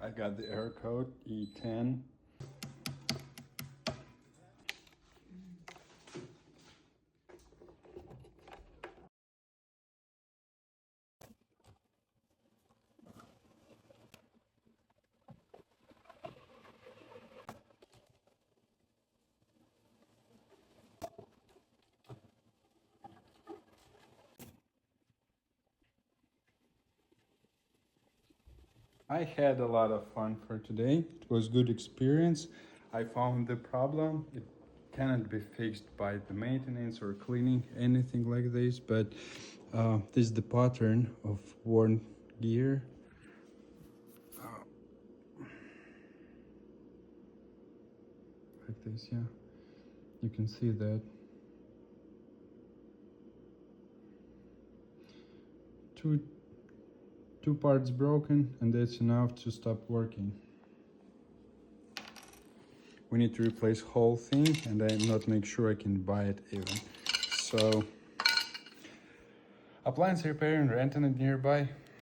I got the air code E10. I had a lot of fun for today. It was good experience. I found the problem. It cannot be fixed by the maintenance or cleaning, anything like this, but this is the pattern of worn gear. Like this, yeah. You can see that. Two parts broken, and that's enough to stop working. We need to replace whole thing, and I'm not make sure I can buy it even. So, appliance repair in Renton and nearby.